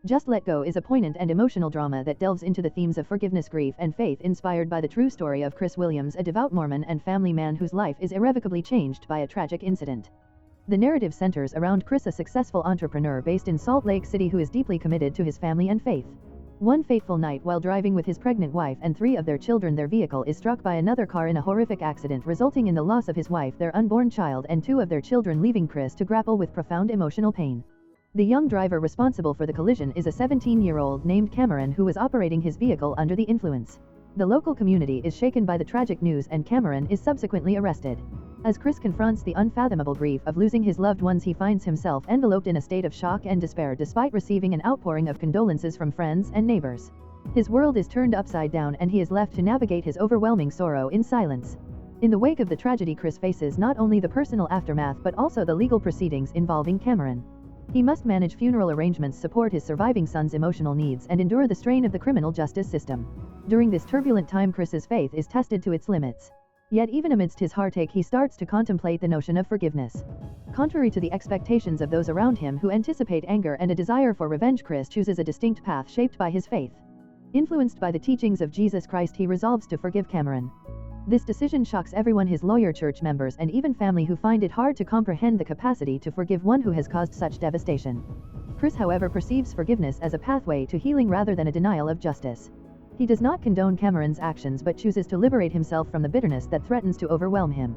Just Let Go is a poignant and emotional drama that delves into the themes of forgiveness, grief, and faith, inspired by the true story of Chris Williams, a devout Mormon and family man whose life is irrevocably changed by a tragic incident. The narrative centers around Chris, a successful entrepreneur based in Salt Lake City who is deeply committed to his family and faith. One fateful night, while driving with his pregnant wife and 3 of their children, their vehicle is struck by another car in a horrific accident, resulting in the loss of his wife, their unborn child, and 2 of their children, leaving Chris to grapple with profound emotional pain. The young driver responsible for the collision is a 17-year-old named Cameron who was operating his vehicle under the influence. The local community is shaken by the tragic news, and Cameron is subsequently arrested. As Chris confronts the unfathomable grief of losing his loved ones, he finds himself enveloped in a state of shock and despair despite receiving an outpouring of condolences from friends and neighbors. His world is turned upside down and he is left to navigate his overwhelming sorrow in silence. In the wake of the tragedy, Chris faces not only the personal aftermath but also the legal proceedings involving Cameron. He must manage funeral arrangements, support his surviving son's emotional needs, and endure the strain of the criminal justice system. During this turbulent time, Chris's faith is tested to its limits. Yet even amidst his heartache, he starts to contemplate the notion of forgiveness. Contrary to the expectations of those around him who anticipate anger and a desire for revenge, Chris chooses a distinct path shaped by his faith. Influenced by the teachings of Jesus Christ, he resolves to forgive Cameron. This decision shocks everyone, his lawyer, church members, and even family, who find it hard to comprehend the capacity to forgive one who has caused such devastation. Chris, however, perceives forgiveness as a pathway to healing rather than a denial of justice. He does not condone Cameron's actions but chooses to liberate himself from the bitterness that threatens to overwhelm him.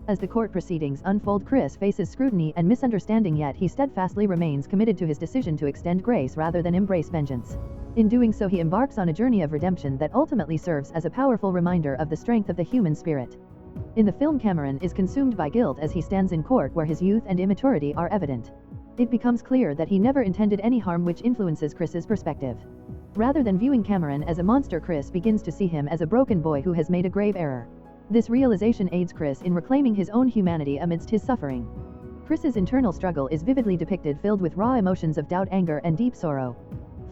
As the court proceedings unfold, Chris faces scrutiny and misunderstanding, yet he steadfastly remains committed to his decision to extend grace rather than embrace vengeance. In doing so, he embarks on a journey of redemption that ultimately serves as a powerful reminder of the strength of the human spirit. In the film, Cameron is consumed by guilt as he stands in court where his youth and immaturity are evident. It becomes clear that he never intended any harm, which influences Chris's perspective. Rather than viewing Cameron as a monster, Chris begins to see him as a broken boy who has made a grave error. This realization aids Chris in reclaiming his own humanity amidst his suffering. Chris's internal struggle is vividly depicted, filled with raw emotions of doubt, anger, and deep sorrow.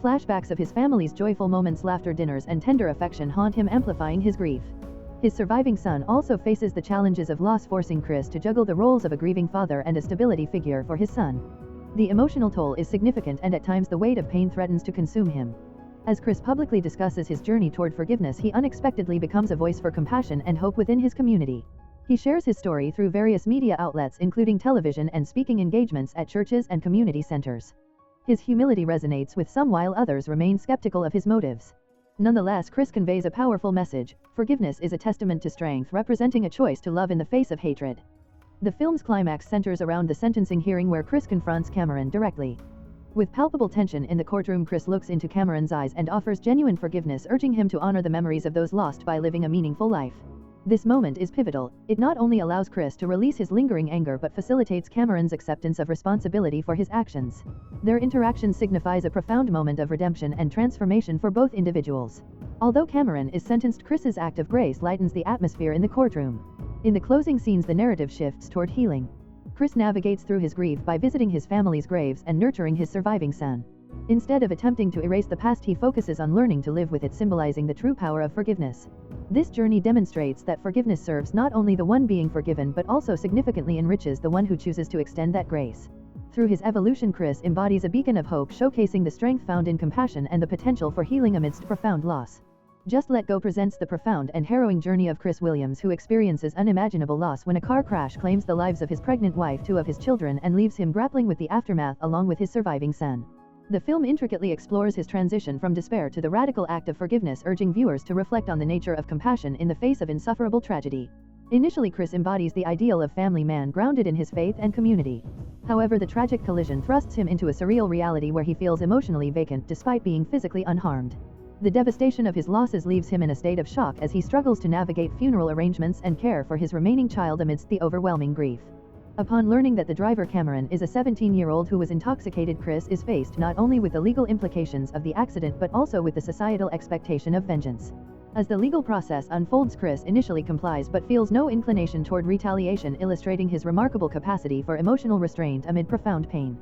Flashbacks of his family's joyful moments, laughter, dinners, and tender affection haunt him, amplifying his grief. His surviving son also faces the challenges of loss, forcing Chris to juggle the roles of a grieving father and a stability figure for his son. The emotional toll is significant, and at times the weight of pain threatens to consume him. As Chris publicly discusses his journey toward forgiveness, he unexpectedly becomes a voice for compassion and hope within his community. He shares his story through various media outlets, including television and speaking engagements at churches and community centers. His humility resonates with some, while others remain skeptical of his motives. Nonetheless, Chris conveys a powerful message. Forgiveness is a testament to strength, representing a choice to love in the face of hatred. The film's climax centers around the sentencing hearing, where Chris confronts Cameron directly. With palpable tension in the courtroom, Chris looks into Cameron's eyes and offers genuine forgiveness, urging him to honor the memories of those lost by living a meaningful life. This moment is pivotal. It not only allows Chris to release his lingering anger but facilitates Cameron's acceptance of responsibility for his actions. Their interaction signifies a profound moment of redemption and transformation for both individuals. Although Cameron is sentenced, Chris's act of grace lightens the atmosphere in the courtroom. In the closing scenes, the narrative shifts toward healing. Chris navigates through his grief by visiting his family's graves and nurturing his surviving son. Instead of attempting to erase the past, he focuses on learning to live with it, symbolizing the true power of forgiveness. This journey demonstrates that forgiveness serves not only the one being forgiven but also significantly enriches the one who chooses to extend that grace. Through his evolution, Chris embodies a beacon of hope, showcasing the strength found in compassion and the potential for healing amidst profound loss. Just Let Go presents the profound and harrowing journey of Chris Williams, who experiences unimaginable loss when a car crash claims the lives of his pregnant wife, 2 of his children, and leaves him grappling with the aftermath along with his surviving son. The film intricately explores his transition from despair to the radical act of forgiveness, urging viewers to reflect on the nature of compassion in the face of insufferable tragedy. Initially, Chris embodies the ideal of family man grounded in his faith and community. However, the tragic collision thrusts him into a surreal reality where he feels emotionally vacant despite being physically unharmed. The devastation of his losses leaves him in a state of shock as he struggles to navigate funeral arrangements and care for his remaining child amidst the overwhelming grief. Upon learning that the driver, Cameron, is a 17-year-old who was intoxicated, Chris is faced not only with the legal implications of the accident but also with the societal expectation of vengeance. As the legal process unfolds, Chris initially complies but feels no inclination toward retaliation, illustrating his remarkable capacity for emotional restraint amid profound pain.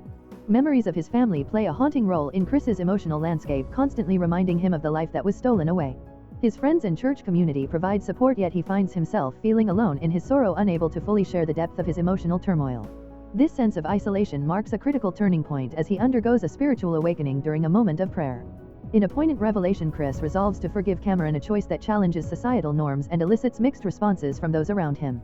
Memories of his family play a haunting role in Chris's emotional landscape, constantly reminding him of the life that was stolen away. His friends and church community provide support, yet he finds himself feeling alone in his sorrow, unable to fully share the depth of his emotional turmoil. This sense of isolation marks a critical turning point as he undergoes a spiritual awakening during a moment of prayer. In a poignant revelation, Chris resolves to forgive Cameron, a choice that challenges societal norms and elicits mixed responses from those around him.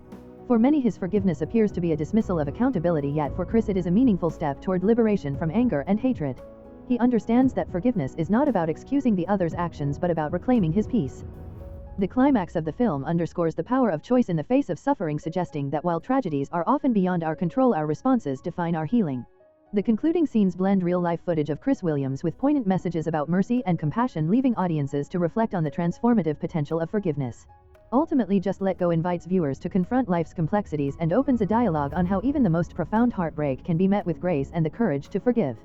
For many, his forgiveness appears to be a dismissal of accountability, yet for Chris it is a meaningful step toward liberation from anger and hatred. He understands that forgiveness is not about excusing the other's actions but about reclaiming his peace. The climax of the film underscores the power of choice in the face of suffering, suggesting that while tragedies are often beyond our control, our responses define our healing. The concluding scenes blend real-life footage of Chris Williams with poignant messages about mercy and compassion, leaving audiences to reflect on the transformative potential of forgiveness. Ultimately, Just Let Go invites viewers to confront life's complexities and opens a dialogue on how even the most profound heartbreak can be met with grace and the courage to forgive.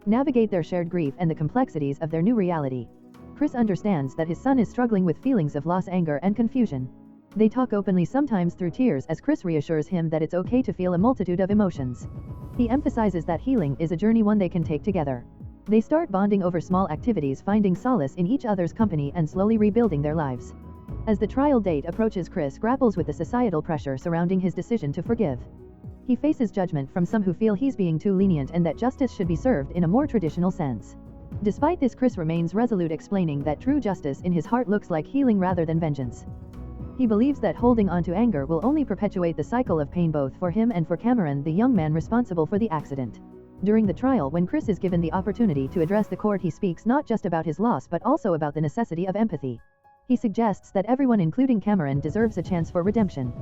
Navigate their shared grief and the complexities of their new reality. Chris understands that his son is struggling with feelings of loss, anger, and confusion. They talk openly, sometimes through tears, as Chris reassures him that it's okay to feel a multitude of emotions. He emphasizes that healing is a journey, one they can take together. They start bonding over small activities, finding solace in each other's company and slowly rebuilding their lives. As the trial date approaches, Chris grapples with the societal pressure surrounding his decision to forgive. He faces judgment from some who feel he's being too lenient and that justice should be served in a more traditional sense. Despite this, Chris remains resolute, explaining that true justice in his heart looks like healing rather than vengeance. He believes that holding on to anger will only perpetuate the cycle of pain, both for him and for Cameron, the young man responsible for the accident. During the trial, when Chris is given the opportunity to address the court, he speaks not just about his loss but also about the necessity of empathy. He suggests that everyone, including Cameron, deserves a chance for redemption.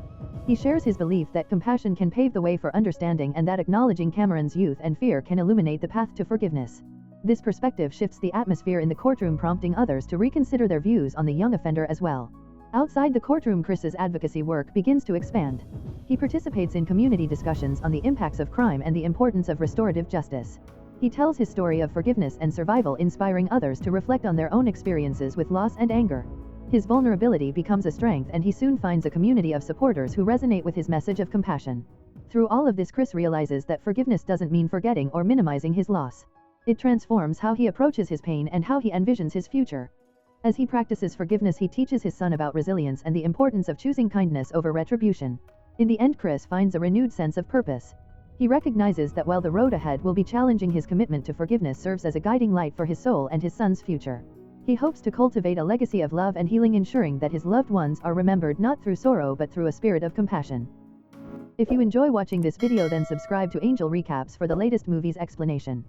He shares his belief that compassion can pave the way for understanding and that acknowledging Cameron's youth and fear can illuminate the path to forgiveness. This perspective shifts the atmosphere in the courtroom, prompting others to reconsider their views on the young offender as well. Outside the courtroom, Chris's advocacy work begins to expand. He participates in community discussions on the impacts of crime and the importance of restorative justice. He tells his story of forgiveness and survival, inspiring others to reflect on their own experiences with loss and anger. His vulnerability becomes a strength, and he soon finds a community of supporters who resonate with his message of compassion. Through all of this, Chris realizes that forgiveness doesn't mean forgetting or minimizing his loss. It transforms how he approaches his pain and how he envisions his future. As he practices forgiveness, he teaches his son about resilience and the importance of choosing kindness over retribution. In the end, Chris finds a renewed sense of purpose. He recognizes that while the road ahead will be challenging, his commitment to forgiveness serves as a guiding light for his soul and his son's future. He hopes to cultivate a legacy of love and healing, ensuring that his loved ones are remembered not through sorrow but through a spirit of compassion. If you enjoy watching this video, then subscribe to Angel Recaps for the latest movies explanation.